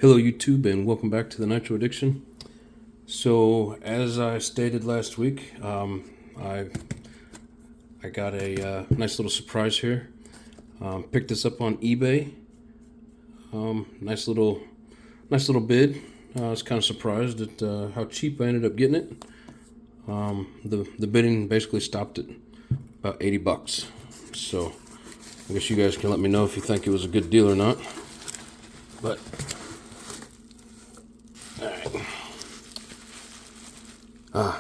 Hello YouTube and welcome back to the Nitro Addiction. So as I stated last week, I got a nice little surprise here. Picked this up on eBay. Nice little bid. I was kind of surprised at how cheap I ended up getting it. The bidding basically stopped at about 80 bucks. So I guess you guys can let me know if you think it was a good deal or not. But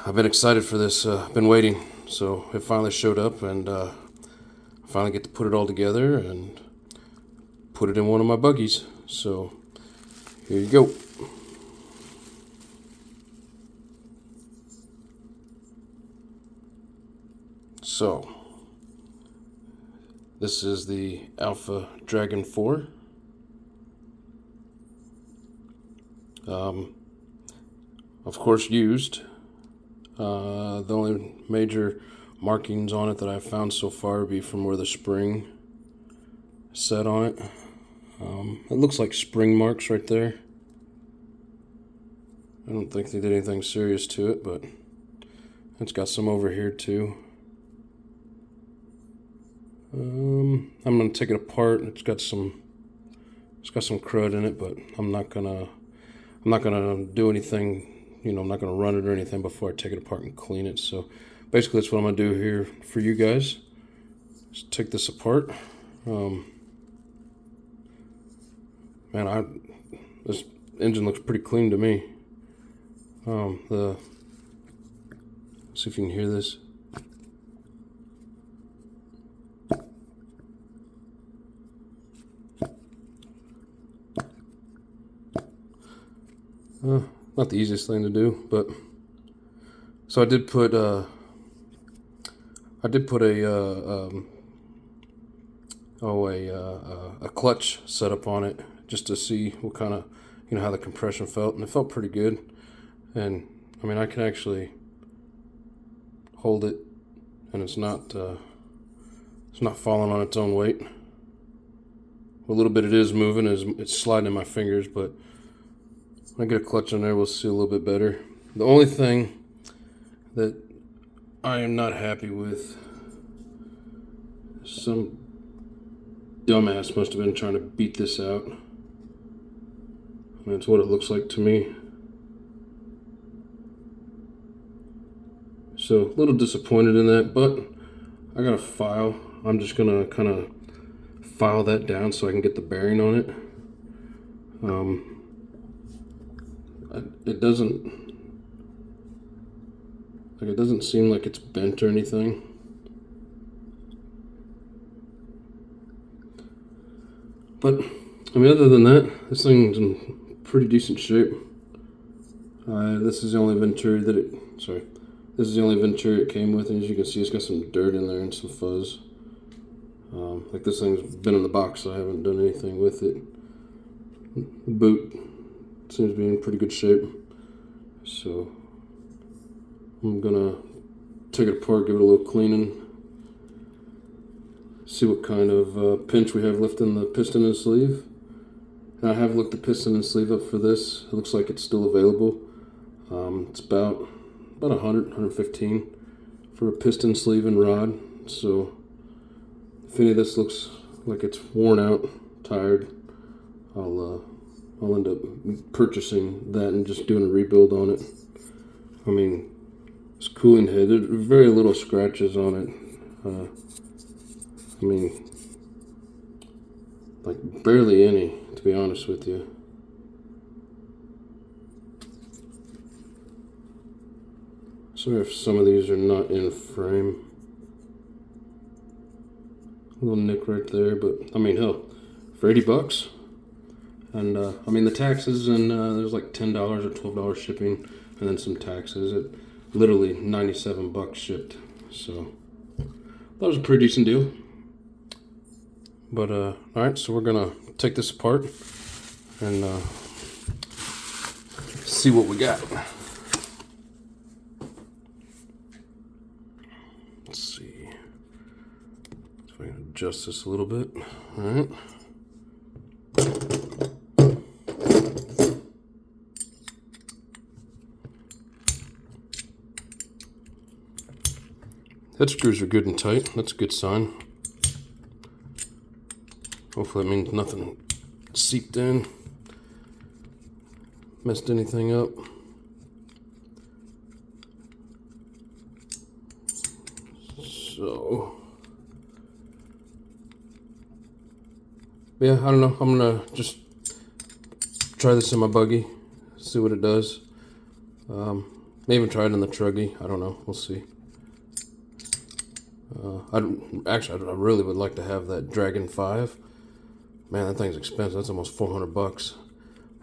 I've been excited for this, been waiting, so it finally showed up, and I finally get to put it all together and put it in one of my buggies. So here you go. So this is the Alpha Dragon 4. Of course used. The only major markings on it that I've found so far would be from where the spring set on it. It looks like spring marks right there. I don't think they did anything serious to it, but it's got some over here too. I'm gonna take it apart. It's got some crud in it, but I'm not gonna do anything. You know, I'm not going to run it or anything before I take it apart and clean it. So basically that's what I'm going to do here for you guys. Just take this apart. This engine looks pretty clean to me. See if you can hear this. Not the easiest thing to do, but so I did put a clutch setup on it just to see what kind of, how the compression felt, and it felt pretty good. And I mean, I can actually hold it, and it's not falling on its own weight. A little bit it is moving, it's sliding in my fingers, but when I get a clutch on there, we'll see a little bit better. The only thing that I am not happy with, some dumbass must have been trying to beat this out. I mean, it's what it looks like to me. So a little disappointed in that, but I got a file. I'm just gonna kind of file that down so I can get the bearing on it. It doesn't seem like it's bent or anything. But I mean, other than that, this thing's in pretty decent shape. This is the only Venturi it came with, and as you can see, it's got some dirt in there and some fuzz. Like, this thing's been in the box, so I haven't done anything with it. The boot seems to be in pretty good shape. So I'm gonna take it apart, give it a little cleaning, see what kind of pinch we have left in the piston and sleeve. And I have looked the piston and sleeve up for this. It looks like it's still available. It's about 115 for a piston sleeve and rod. So if any of this looks like it's worn out, tired, I'll end up purchasing that and just doing a rebuild on it. I mean, this cooling head, there's very little scratches on it. I mean, like barely any, to be honest with you. Sorry if some of these are not in frame. A little nick right there, but I mean, hell, for 80 bucks. And I mean, the taxes, and there's like $10 or $12 shipping, and then some taxes. It literally 97 bucks shipped. So that was a pretty decent deal. But all right, so we're gonna take this apart and see what we got. Let's see if I can adjust this a little bit. All right. Head screws are good and tight. That's a good sign. Hopefully that means nothing seeped in, messed anything up. So, yeah, I don't know. I'm gonna just try this in my buggy, see what it does. May even try it in the truggy. I don't know. We'll see. I really would like to have that Dragon 5. Man, that thing's expensive. That's almost $400.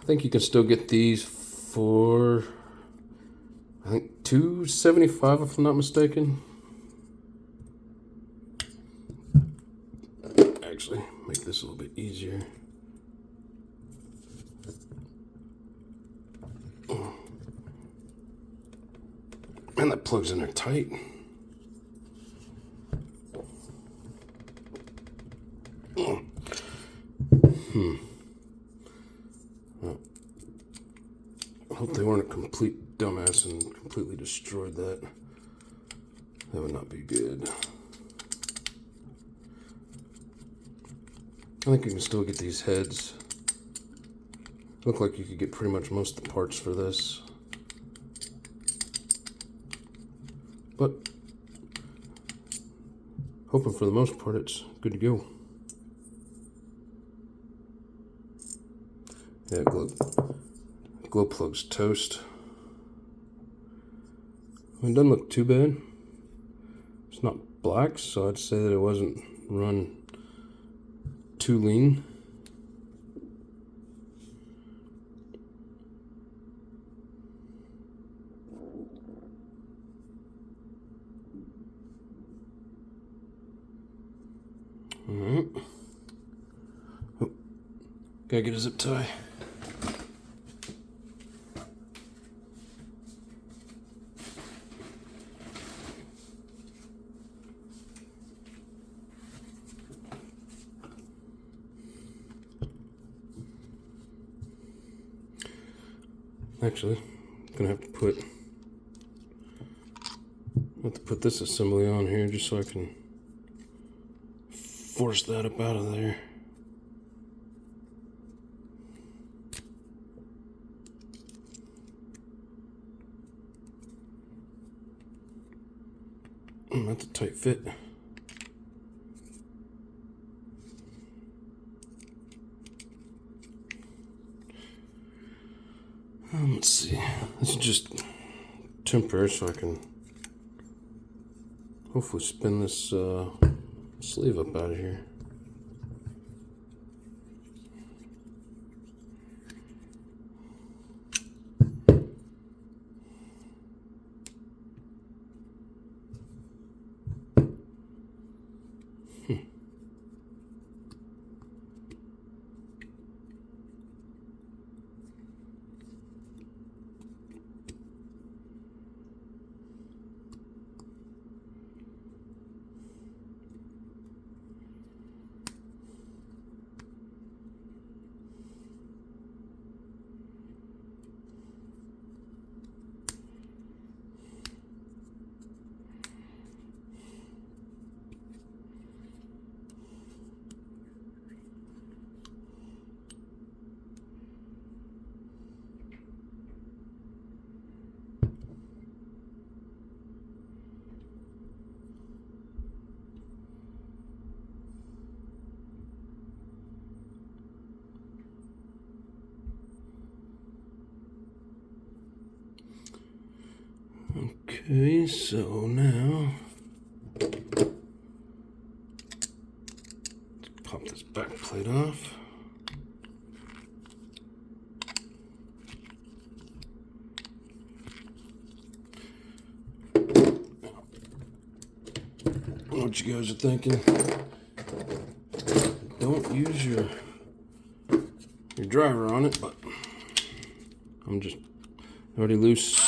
I think you can still get these for, I think, $275 if I'm not mistaken. Actually, make this a little bit easier. Man, that plugs in there tight. Well, I hope they weren't a complete dumbass and completely destroyed that. That would not be good. I think you can still get these heads. Look like you could get pretty much most of the parts for this. But hoping for the most part it's good to go. Yeah, glow plug's toast. It doesn't look too bad. It's not black, so I'd say that it wasn't run too lean. Alright. Oh, gotta get a zip tie. Actually, I'm gonna have to put this assembly on here just so I can force that up out of there. That's a tight fit. Let's see. This is just temporary, so I can hopefully spin this sleeve up out of here. Okay, so now let's pop this back plate off. I know what you guys are thinking. Don't use your driver on it, but I'm just already loose.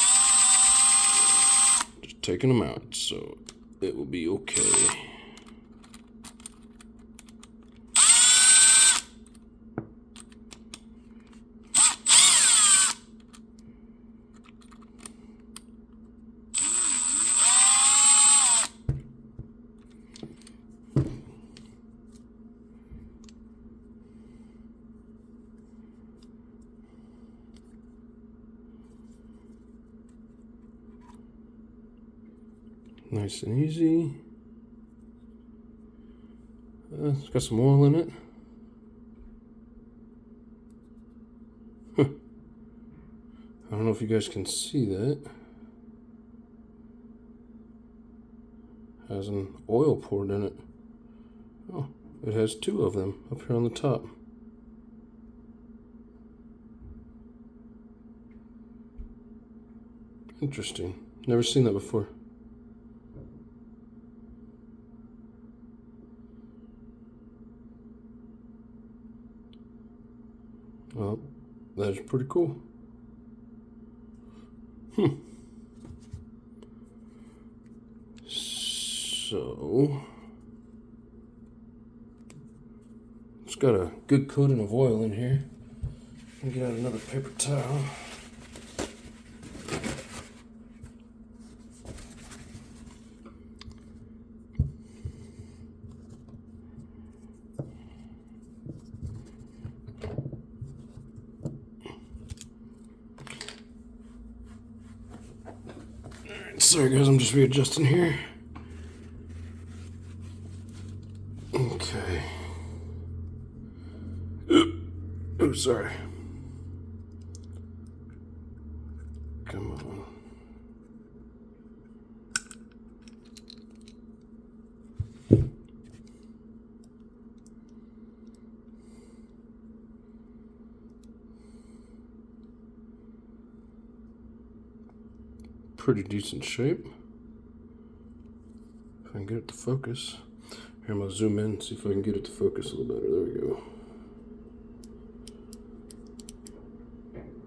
Just taking them out, so it will be okay. Nice and easy. It's got some oil in it. I don't know if you guys can see that. Has an oil poured in it. Oh, it has two of them up here on the top. Interesting. Never seen that before. Well, that's pretty cool. So, it's got a good coating of oil in here. I'll get out another paper towel. Sorry guys, I'm just readjusting here. Okay. Oh, sorry. Come on. Pretty decent shape. If I can get it to focus. Here, I'm going to zoom in, see if I can get it to focus a little better. There we go.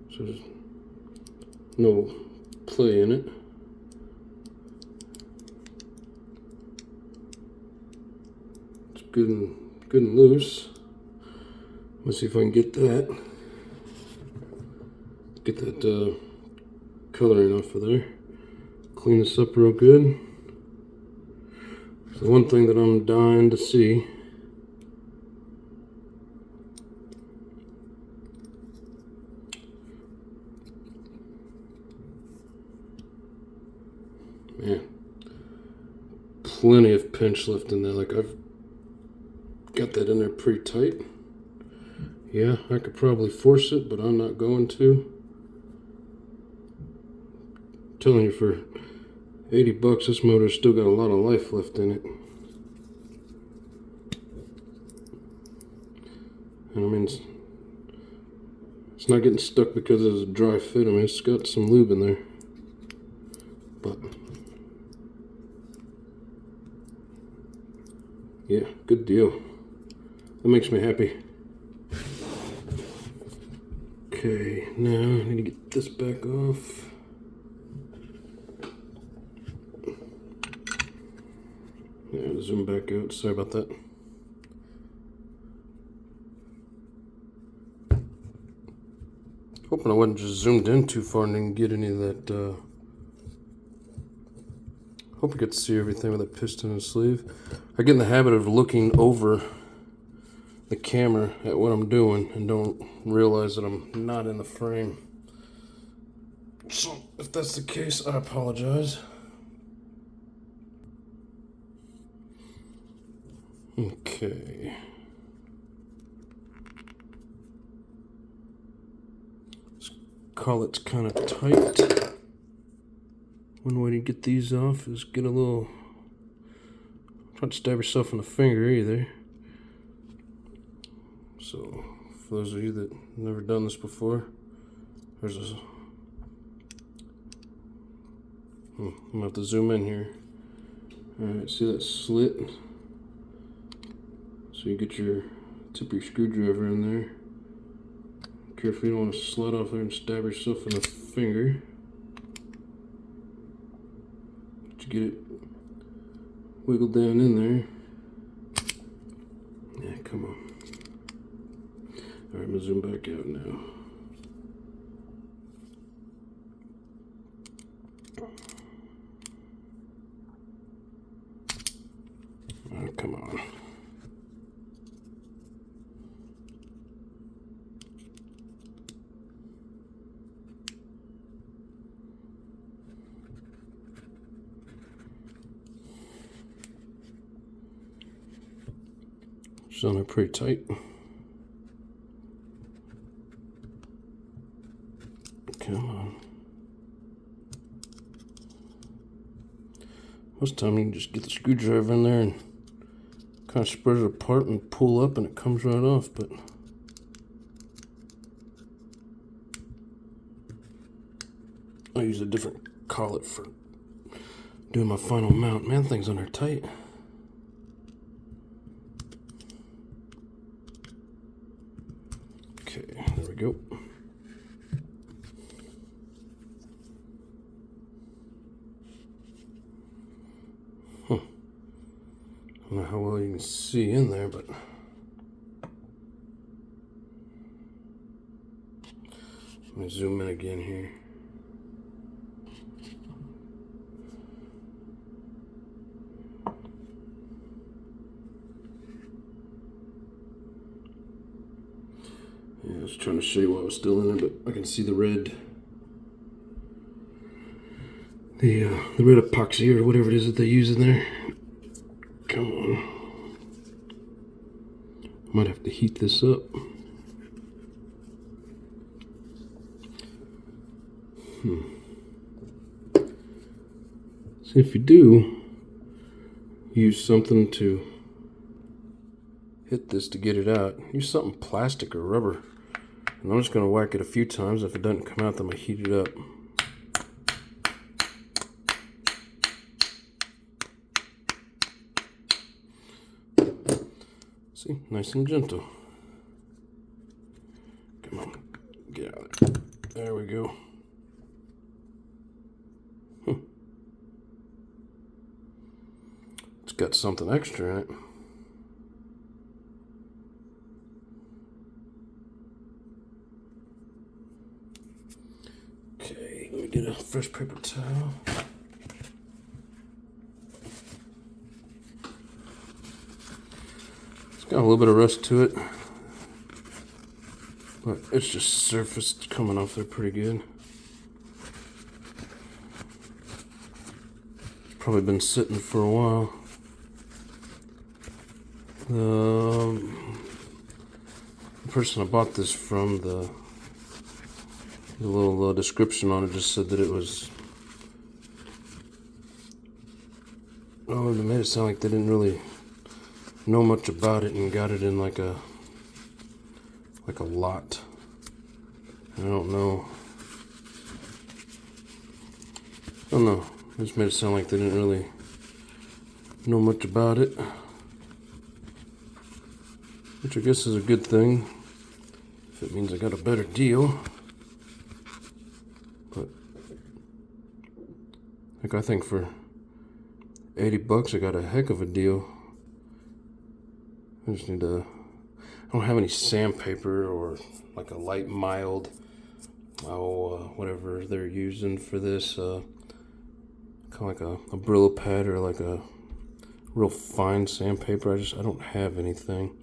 So there's no play in it. It's good and loose. Let's see if I can get that. Get that coloring off of there. Clean this up real good. So one thing that I'm dying to see. Man, plenty of pinch lift in there. Like I've got that in there pretty tight. Yeah, I could probably force it, but I'm not going to. I'm telling you, for $80, this motor's still got a lot of life left in it. And I mean, it's not getting stuck because it's a dry fit. I mean, it's got some lube in there. But yeah, good deal. That makes me happy. Okay, now I need to get this back off. Yeah, zoom back out. Sorry about that. Hoping I wasn't just zoomed in too far and didn't get any of that. Hope you get to see everything with that piston and sleeve. I get in the habit of looking over the camera at what I'm doing and don't realize that I'm not in the frame. So if that's the case, I apologize. Okay. This collet's kind of tight. One way to get these off is get a little. Try to stab yourself in the finger either. So, for those of you that have never done this before, there's a. I'm gonna have to zoom in here. Alright, see that slit? So you get your tip of your screwdriver in there. Careful, you don't want to slide off there and stab yourself in the finger. But you get it wiggled down in there. Yeah, come on. Alright, I'm gonna zoom back out now. Oh, come on. It's on there pretty tight. Come on. Most time you can just get the screwdriver in there and kind of spread it apart and pull up and it comes right off, but I use a different collet for doing my final mount. Man, things on there tight. Okay, there we go. I don't know how well you can see in there, but let me zoom in again here. Yeah, I was trying to show you what was still in there, but I can see the red, the red epoxy or whatever it is that they use in there. Come on. Might have to heat this up. So if you do use something to hit this to get it out, use something plastic or rubber. And I'm just going to whack it a few times. If it doesn't come out, then I'm going to heat it up. See, nice and gentle. Come on, get out of there. There we go. It's got something extra in it. Okay, let me get a fresh paper towel. Got a little bit of rust to it, but it's just surfaced coming off there pretty good. It's probably been sitting for a while. The person I bought this from, the little description on it just said that it was, oh, they made it sound like they didn't really know much about it and got it in like a lot. I don't know. They just made it sound like they didn't really know much about it, which I guess is a good thing if it means I got a better deal. But like, I think for $80 I got a heck of a deal. I just need to, I don't have any sandpaper or like a light mild, whatever they're using for this, kind of like a Brillo pad or like a real fine sandpaper. I don't have anything.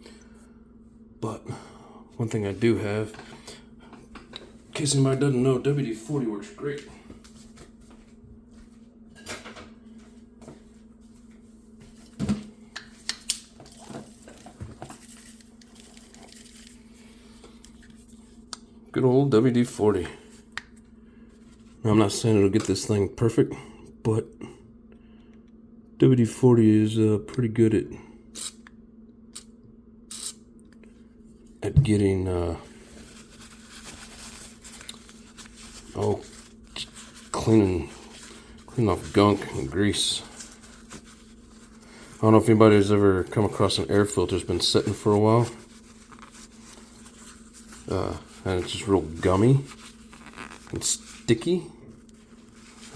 But one thing I do have, in case anybody doesn't know, WD-40 works great. Good old WD-40. Now, I'm not saying it'll get this thing perfect, but WD-40 is pretty good at getting cleaning off gunk and grease. I don't know if anybody's ever come across an air filter that's been sitting for a while. And it's just real gummy and sticky.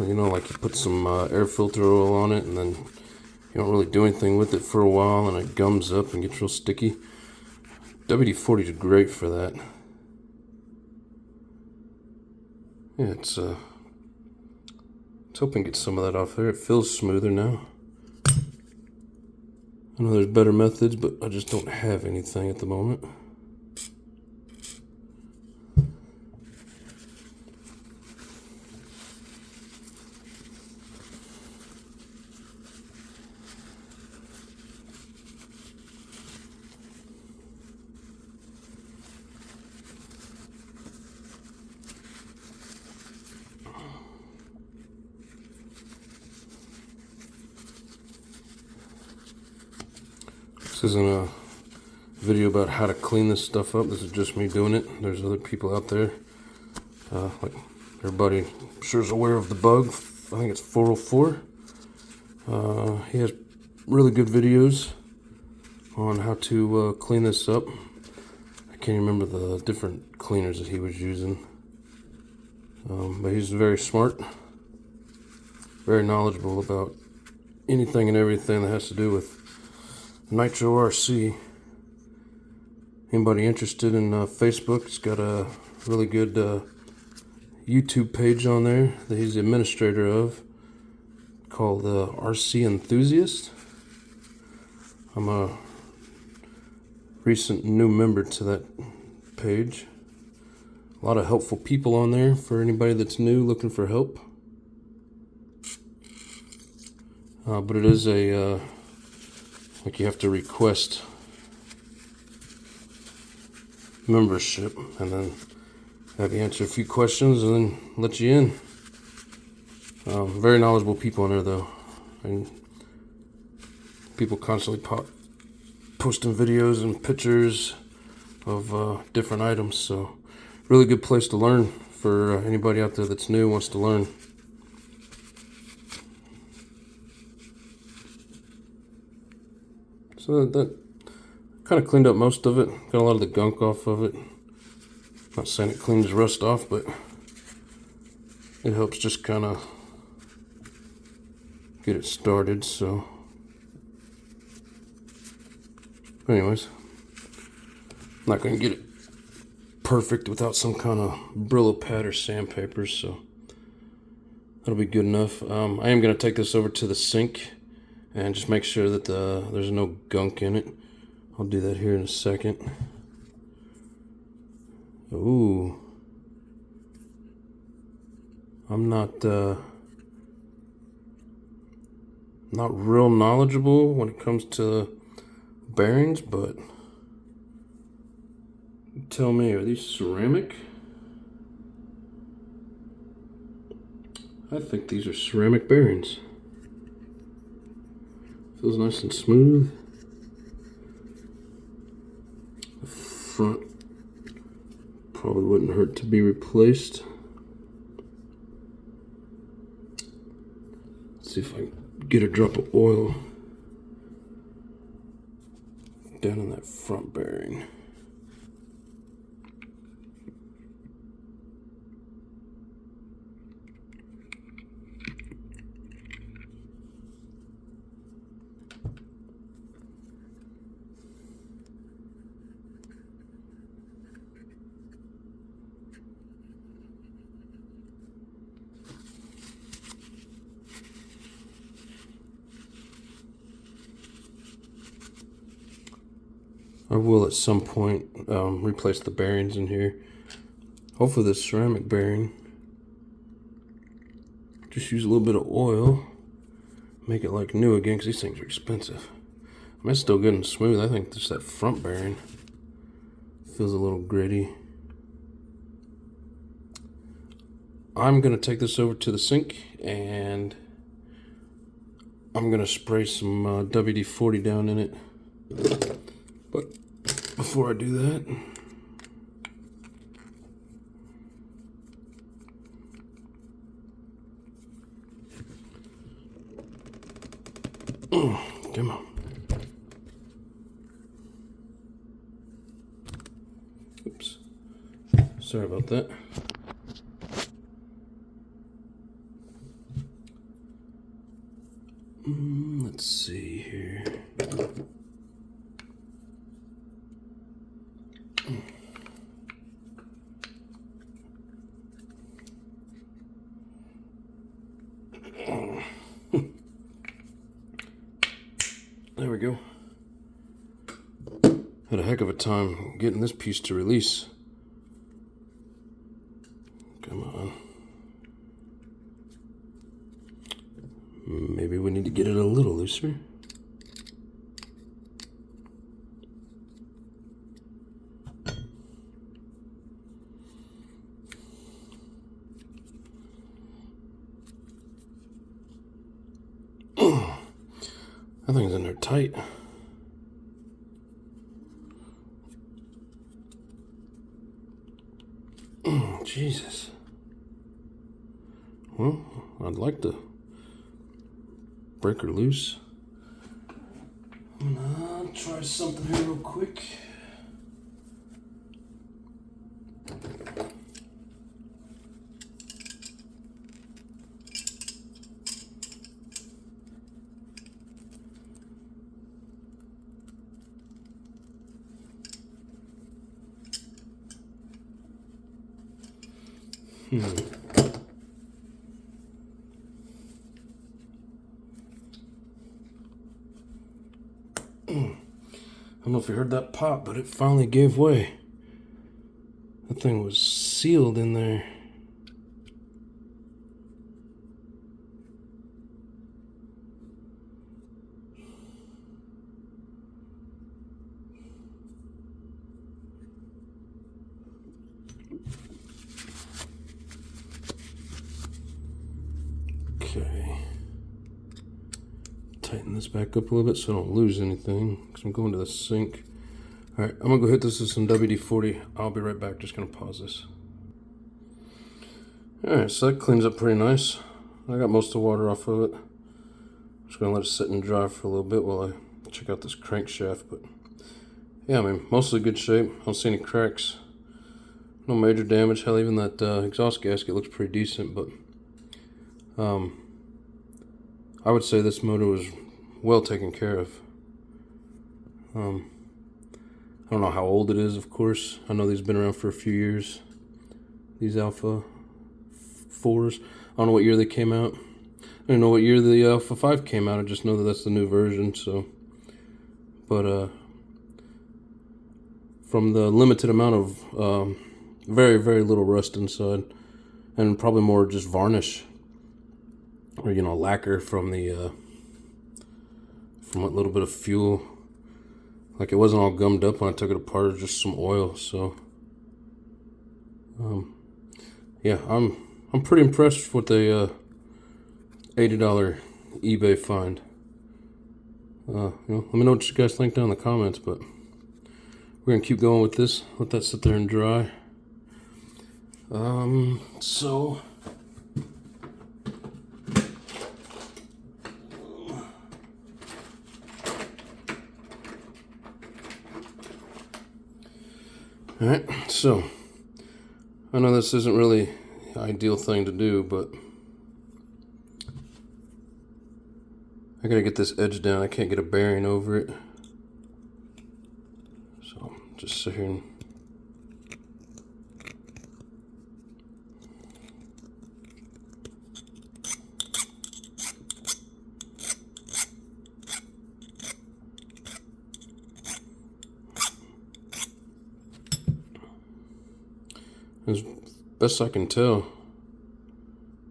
You know, like you put some air filter oil on it and then you don't really do anything with it for a while and it gums up and gets real sticky. WD-40 is great for that. Yeah, it's hoping to get some of that off there. It feels smoother now. I know there's better methods, but I just don't have anything at the moment. This isn't a video about how to clean this stuff up. This is just me doing it. There's other people out there. Like everybody I'm sure is aware of the bug. I think it's 404. He has really good videos on how to clean this up. I can't remember the different cleaners that he was using. But he's very smart, very knowledgeable about anything and everything that has to do with Nitro RC. Anybody interested in Facebook, he's got a really good YouTube page on there that he's the administrator of, called RC Enthusiast. I'm a recent new member to that page. A lot of helpful people on there for anybody that's new looking for help. But it is a like you have to request membership and then have you answer a few questions and then let you in. Very knowledgeable people in there though, and people constantly posting videos and pictures of different items, so really good place to learn for anybody out there that's new, wants to learn. So that kind of cleaned up most of it. Got a lot of the gunk off of it. Not saying it cleans rust off, but it helps just kind of get it started. So anyways, I'm not going to get it perfect without some kind of Brillo pad or sandpaper, so that'll be good enough. I am going to take this over to the sink and just make sure that there's no gunk in it. I'll do that here in a second. Ooh. I'm not real knowledgeable when it comes to bearings, but tell me, are these ceramic? I think these are ceramic bearings. Feels nice and smooth. The front probably wouldn't hurt to be replaced. Let's see if I can get a drop of oil down in that front bearing. I will at some point replace the bearings in here. Hopefully this ceramic bearing, just use a little bit of oil, make it like new again, because these things are expensive. I mean, it's still good and smooth. I think just that front bearing feels a little gritty. I'm going to take this over to the sink and I'm going to spray some WD-40 down in it. But before I do that, come on. Oops. Sorry about that. Let's see here. There we go. Had a heck of a time getting this piece to release. Come on. Maybe we need to get it a little looser. That thing's in there tight. Jesus. Well, I'd like to break her loose. I'm gonna try something here real quick. I don't know if you heard that pop, but it finally gave way. That thing was sealed in there. Okay. Tighten this back up a little bit so I don't lose anything, because I'm going to the sink. Alright, I'm going to go hit this with some WD-40. I'll be right back. Just going to pause this. Alright, so that cleans up pretty nice. I got most of the water off of it. Just going to let it sit and dry for a little bit while I check out this crankshaft. But yeah, I mean, mostly good shape. I don't see any cracks. No major damage. Hell, even that exhaust gasket looks pretty decent. But I would say this motor was well taken care of. I don't know how old it is, of course. I know these have been around for a few years. These Alpha 4s. I don't know what year they came out. I don't know what year the Alpha 5 came out. I just know that that's the new version. So, but from the limited amount of very, very little rust inside, and probably more just varnish or lacquer from the from a little bit of fuel. Like, it wasn't all gummed up when I took it apart. It was just some oil. So yeah, I'm pretty impressed with the $80 eBay find. Let me know what you guys think down in the comments, but we're gonna keep going with this. Let that sit there and dry. So alright, so I know this isn't really the ideal thing to do, but I gotta get this edge down. I can't get a bearing over it. So just sit here and as best I can tell,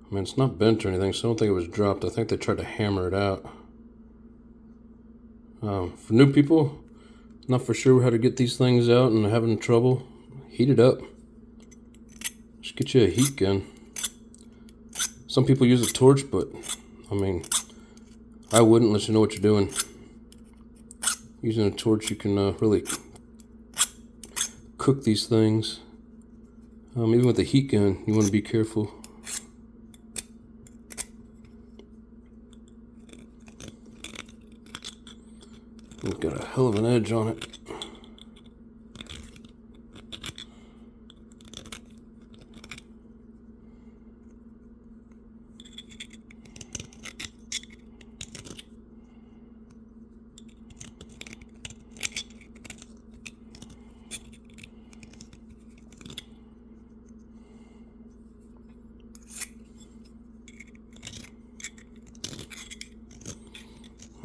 I mean, it's not bent or anything, so I don't think it was dropped. I think they tried to hammer it out. For new people, not for sure how to get these things out and having trouble, heat it up. Just get you a heat gun. Some people use a torch, but I mean, I wouldn't unless you know what you're doing. Using a torch, you can really cook these things. Even with a heat gun, you want to be careful. It's got a hell of an edge on it.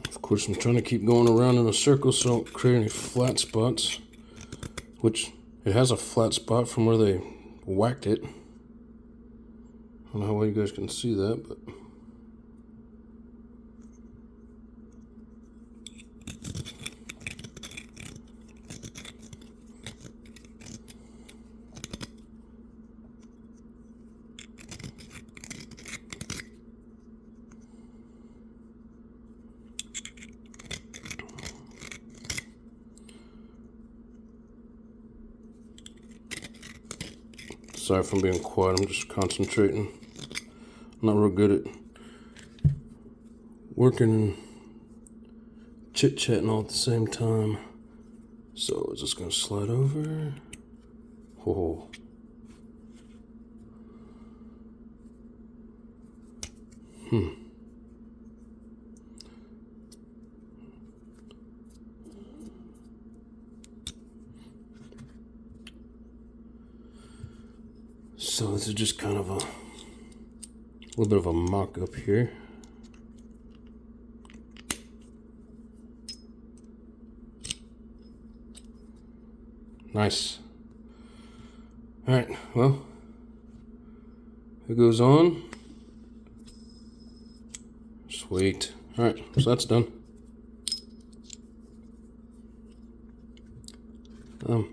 Of course, I'm trying to keep going around in a circle so I don't create any flat spots, which it has a flat spot from where they whacked it. I don't know how well you guys can see that, but Sorry if I'm being quiet, I'm just concentrating. I'm not real good at working and chit-chatting all at the same time. So is this gonna slide over? Oh. So this is just kind of a little bit of a mock-up here. Nice. Alright, well, it goes on. Sweet. Alright, so that's done.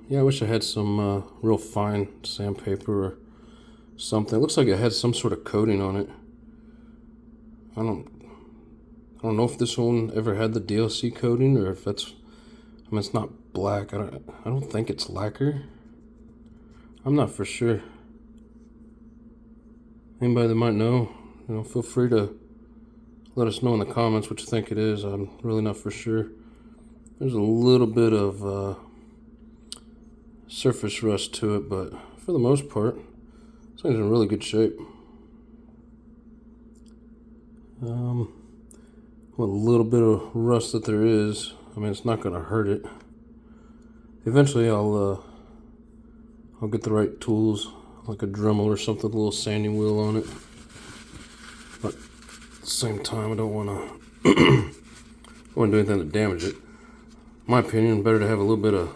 Yeah, I wish I had some real fine sandpaper or something. It looks like it had some sort of coating on it. I don't know if this one ever had the DLC coating or if that's, I mean, it's not black. I don't think it's lacquer. I'm not for sure. Anybody that might know, feel free to let us know in the comments what you think it is. I'm really not for sure. There's a little bit of surface rust to it, but for the most part, this thing's in really good shape. What little bit of rust that there is, I mean, it's not going to hurt it. Eventually, I'll get the right tools, like a Dremel or something, with a little sanding wheel on it. But at the same time, I don't want to do anything to damage it. In my opinion, better to have a little bit of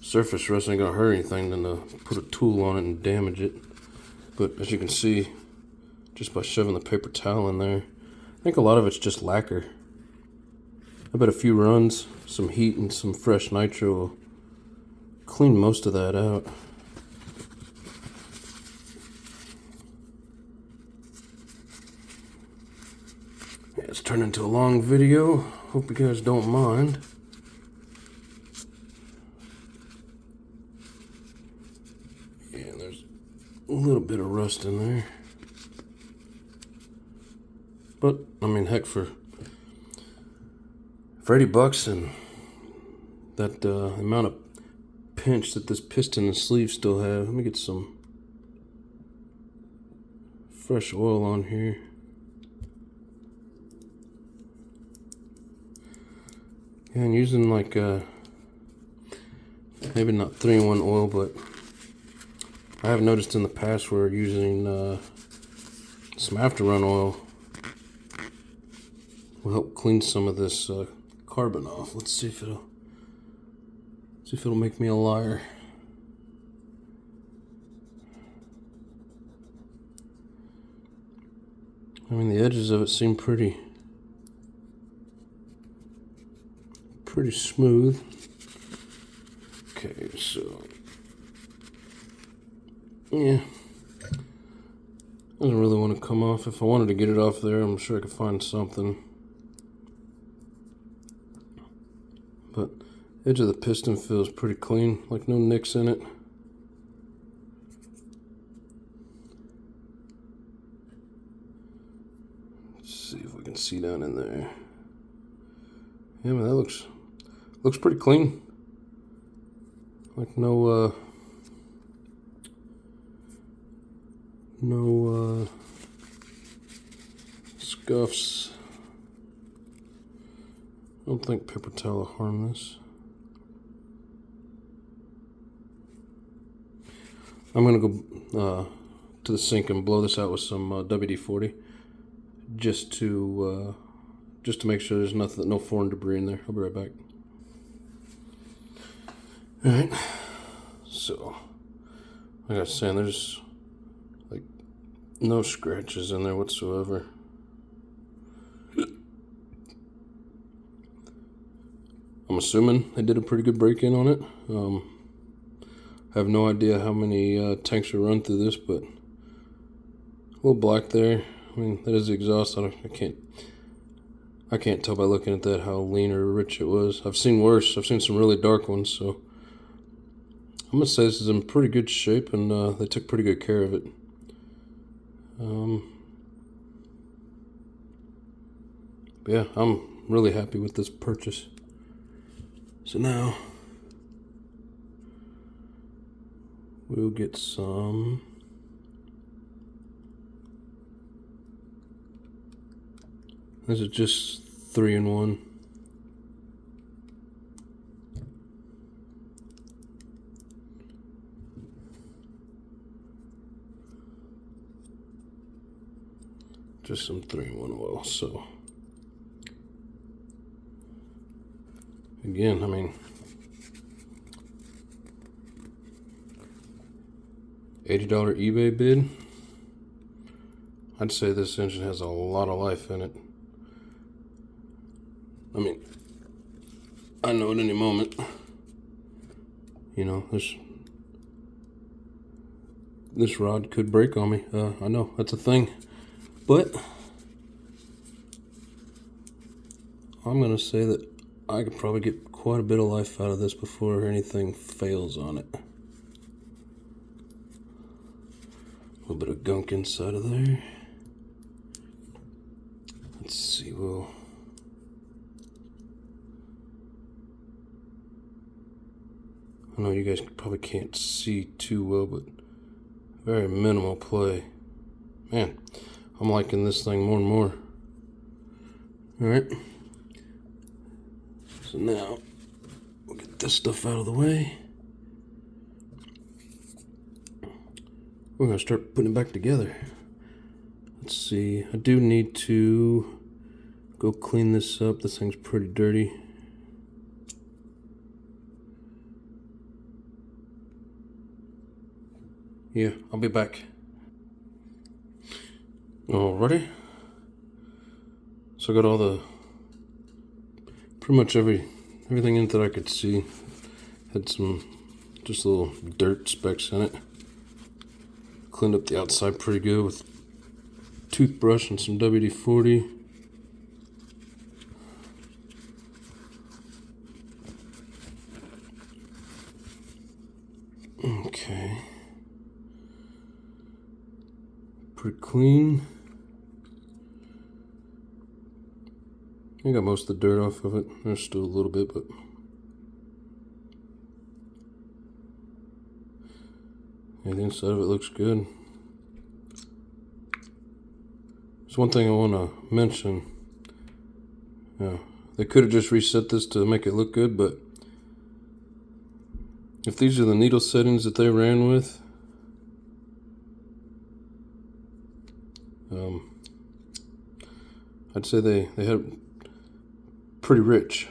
surface rust, ain't gonna hurt anything, than to put a tool on it and damage it. But as you can see, just by shoving the paper towel in there, I think a lot of it's just lacquer. I bet a few runs, some heat, and some fresh nitro will clean most of that out. Yeah, it's turned into a long video. Hope you guys don't mind. Yeah, there's a little bit of rust in there. But, I mean, heck, for $80 and that amount of pinch that this piston and sleeve still have, let me get some fresh oil on here. Yeah, and using like, maybe not 3-in-1 oil, but I have noticed in the past where using some after-run oil will help clean some of this carbon off. Let's see if it'll make me a liar. I mean, the edges of it seem pretty smooth. Okay, so yeah, doesn't really want to come off. If I wanted to get it off there, I'm sure I could find something. But edge of the piston feels pretty clean, like no nicks in it. Let's see if we can see down in there. Yeah, man, that looks pretty clean. Like no scuffs. I don't think paper towel will harm this. I'm gonna go to the sink and blow this out with some WD-40, just to make sure there's no foreign debris in there. I'll be right back. All right. So, like I was saying, there's like no scratches in there whatsoever. I'm assuming they did a pretty good break-in on it. I have no idea how many tanks are run through this, but a little black there. I mean, that is the exhaust. I can't tell by looking at that how lean or rich it was. I've seen worse. I've seen some really dark ones, so I'm gonna say this is in pretty good shape, and they took pretty good care of it. But yeah, I'm really happy with this purchase. So now we'll get some this is just 3-in-1. Just some 3-in-1 oil. So again, I mean, $80 eBay bid. I'd say this engine has a lot of life in it. I mean, I know at any moment, you know, this rod could break on me. I know that's a thing, but I'm gonna say that I could probably get quite a bit of life out of this before anything fails on it. A little bit of gunk inside of there. Let's see, I know you guys probably can't see too well, but very minimal play. Man, I'm liking this thing more and more. Alright. So now, we'll get this stuff out of the way. We're going to start putting it back together. Let's see, I do need to go clean this up. This thing's pretty dirty. Yeah, I'll be back. Alrighty. So I got all pretty much everything in it that I could see. Had some just little dirt specks in it. Cleaned up the outside pretty good with toothbrush and some WD-40. Okay. Pretty clean. I got most of the dirt off of it. There's still a little bit, but yeah, the inside of it looks good. There's one thing I want to mention. They could have just reset this to make it look good, but if these are the needle settings that they ran with, I'd say they had pretty rich.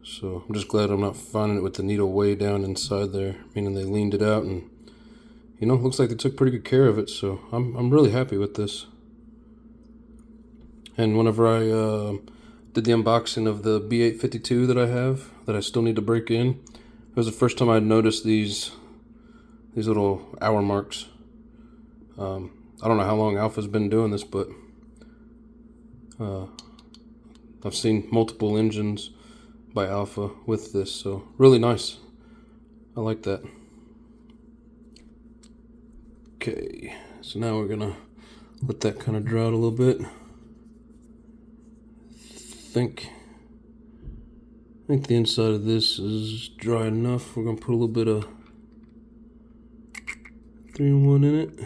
So I'm just glad I'm not finding it with the needle way down inside there, meaning they leaned it out, and you know, looks like they took pretty good care of it. So I'm really happy with this. And whenever I did the unboxing of the B852 that I have, that I still need to break in, it was the first time I'd noticed these little hour marks. I don't know how long Alpha's been doing this, but I've seen multiple engines by Alpha with this, so really nice. I like that. Okay, so now we're gonna let that kind of dry out a little bit. I think the inside of this is dry enough. We're gonna put a little bit of 3-in-1 in it.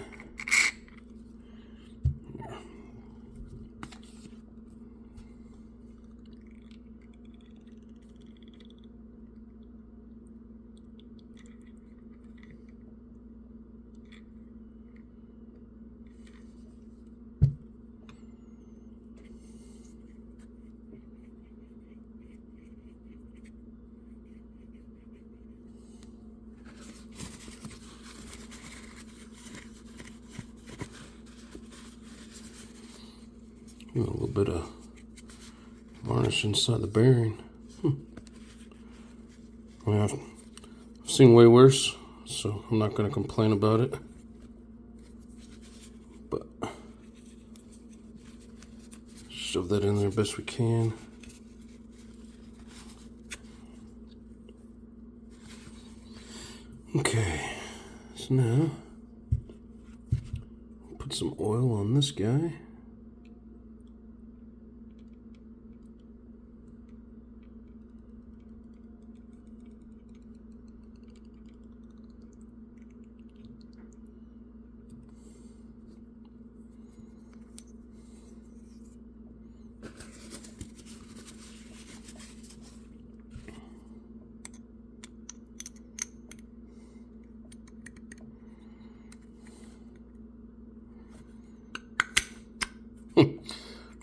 A little bit of varnish inside the bearing. I mean, I've seen way worse, so I'm not going to complain about it. But shove that in there best we can. Okay, so now put some oil on this guy.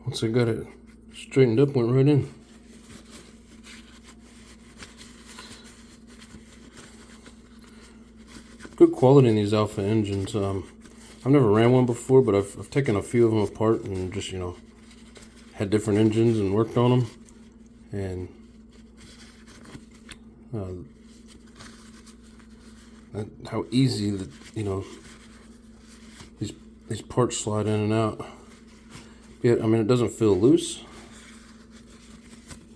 Once I got it straightened up, went right in. Good quality in these Alpha engines. I've never ran one before, but I've taken a few of them apart and just, had different engines and worked on them. And how easy that, these parts slide in and out. Yeah, I mean, it doesn't feel loose.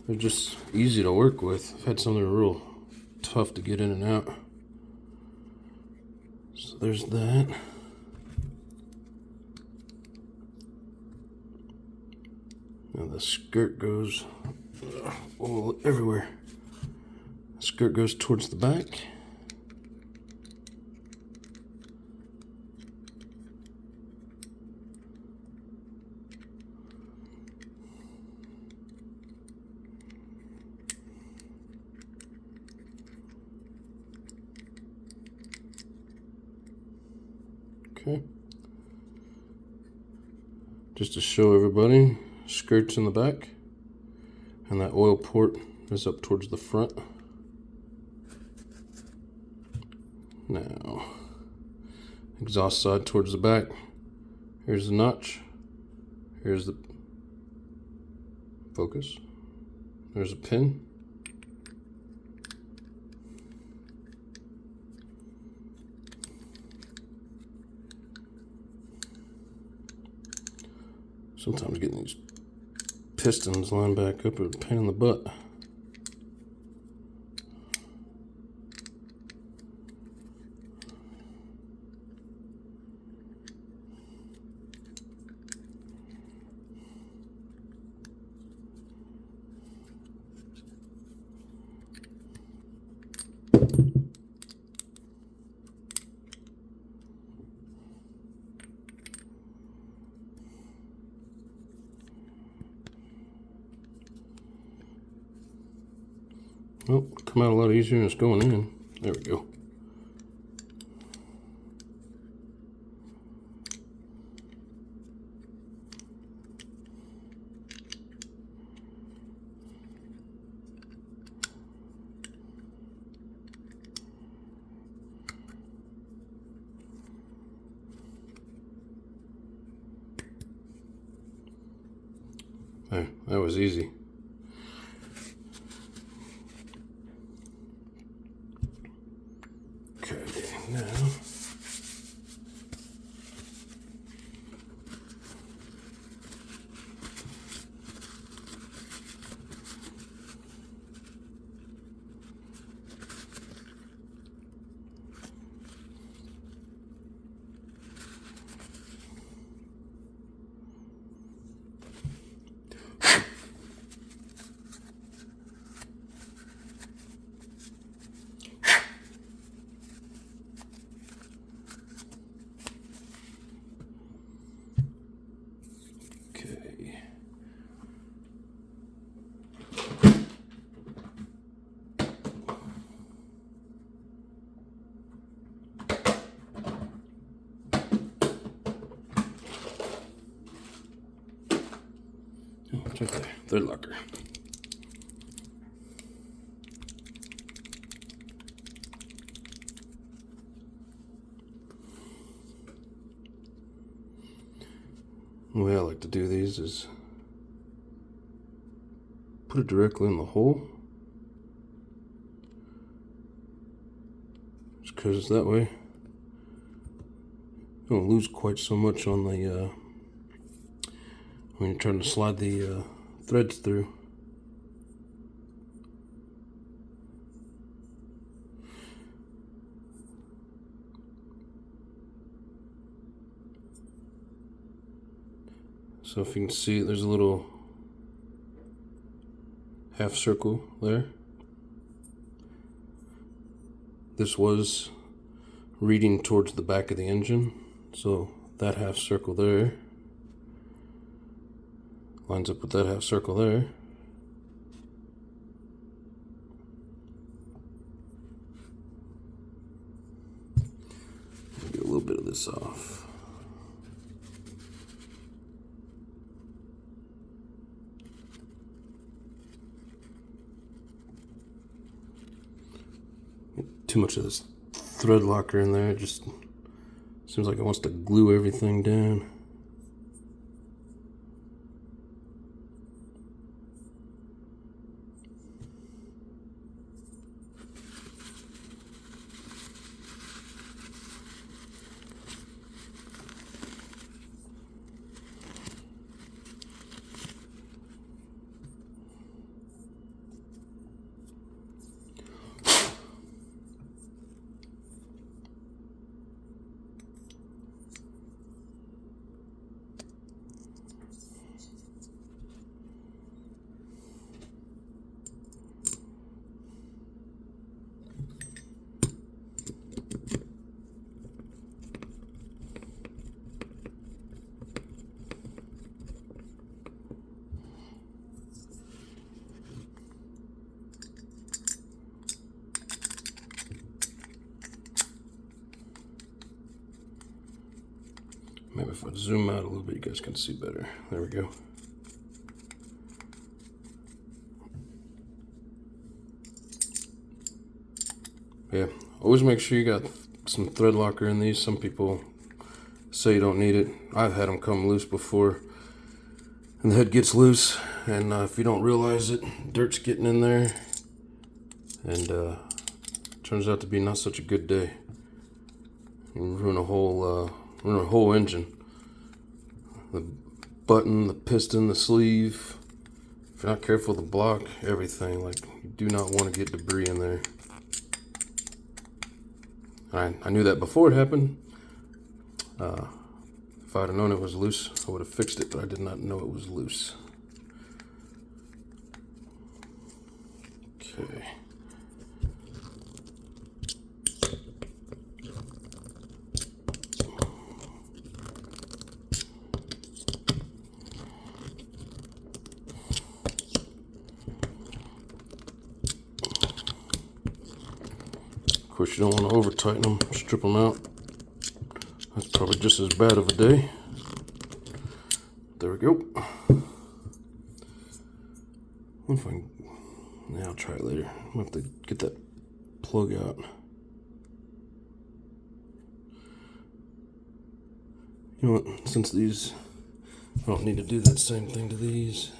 They're just easy to work with. I've had some that are real tough to get in and out. So there's that. Now the skirt goes all everywhere. The skirt goes towards the back. Okay. Just to show everybody, skirt's in the back, and that oil port is up towards the front. Now, exhaust side towards the back. Here's the notch. Here's the focus. There's a pin. Sometimes getting these pistons lined back up is a pain in the butt. Well, come out a lot easier than it's going in. There we go. There, that was easy. Okay, now it's right there, third locker. The way I like to do these is put it directly in the hole. Just because that way you don't lose quite so much on the when you're trying to slide the threads through. So if you can see, there's a little half circle there. This was reading towards the back of the engine, so that half circle there lines up with that half circle there. Get a little bit of this off. Too much of this thread locker in there. It just seems like it wants to glue everything down. Maybe if I zoom out a little bit, you guys can see better. There we go. Yeah, always make sure you got some thread locker in these. Some people say you don't need it. I've had them come loose before, and the head gets loose, and if you don't realize it, dirt's getting in there, and turns out to be not such a good day. You ruin a whole engine. The button, the piston, the sleeve. If you're not careful, the block, everything. Like, you do not want to get debris in there. I knew that before it happened. If I'd have known it was loose, I would have fixed it, but I did not know it was loose. Okay. Of course, you don't want to over tighten them, strip them out. That's probably just as bad of a day. There we go. What if I can, yeah, I'll try it later. I'm gonna have to get that plug out. You know what, since these, I don't need to do that same thing to these.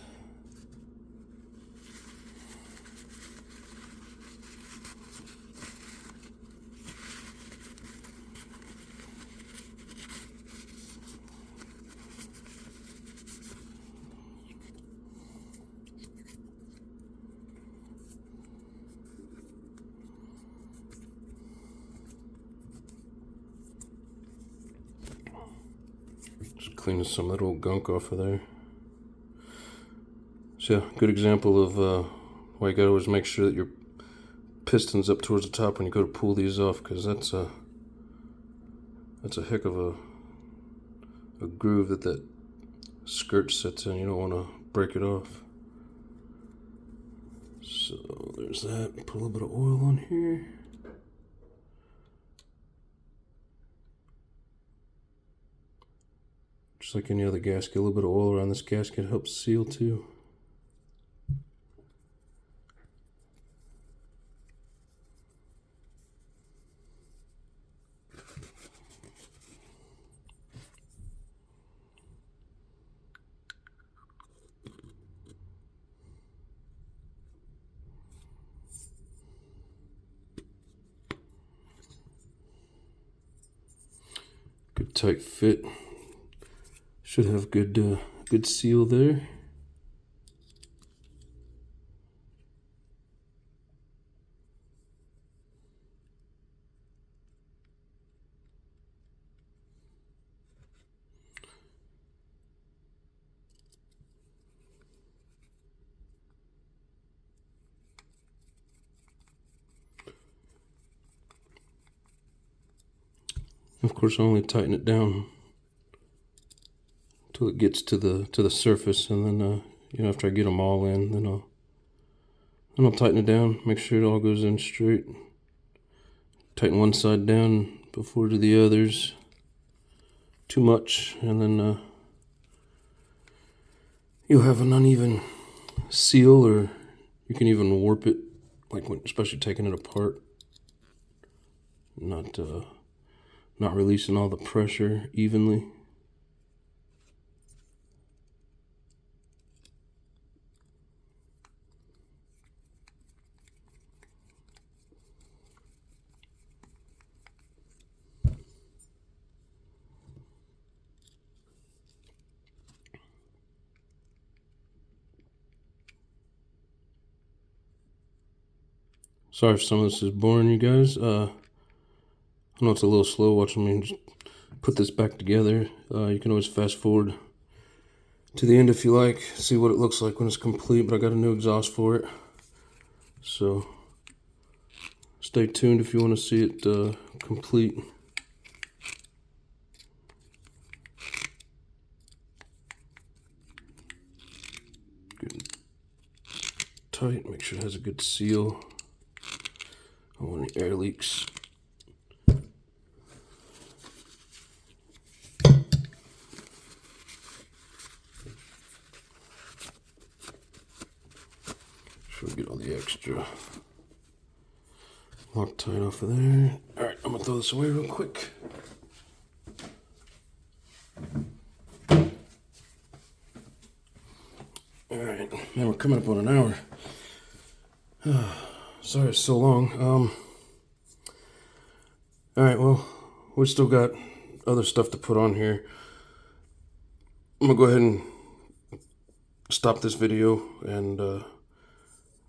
Cleaning some of that old gunk off of there. So yeah, good example of why you gotta always make sure that your piston's up towards the top when you go to pull these off, because that's a heck of a groove that skirt sits in. You don't want to break it off. So there's that. Put a little bit of oil on here. Just like any other gasket, a little bit of oil around this gasket helps seal too. Good tight fit. Should have good seal there. Of course, I only tighten it down until it gets to the surface, and then you know, after I get them all in, then I'll tighten it down, make sure it all goes in straight. Tighten one side down before to the others. Too much, and then you'll have an uneven seal, or you can even warp it, like when, especially taking it apart. Not releasing all the pressure evenly. Sorry if some of this is boring, you guys. I know it's a little slow watching me just put this back together. You can always fast forward to the end if you like, see what it looks like when it's complete, but I got a new exhaust for it. So stay tuned if you want to see it complete. Good tight, make sure it has a good seal. I don't want any air leaks. Sure we get all the extra Loctite off of there. Alright, I'm gonna throw this away real quick. Alright, man, we're coming up on an hour. Sorry it's so long. Alright, well, we still got other stuff to put on here. I'm gonna go ahead and stop this video, and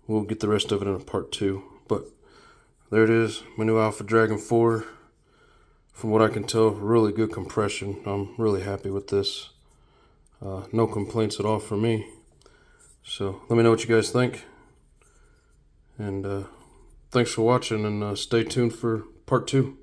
we'll get the rest of it in a part 2. But there it is, my new Alpha Dragon 4. From what I can tell, really good compression. I'm really happy with this. No complaints at all from me. So let me know what you guys think. And thanks for watching, and stay tuned for part 2.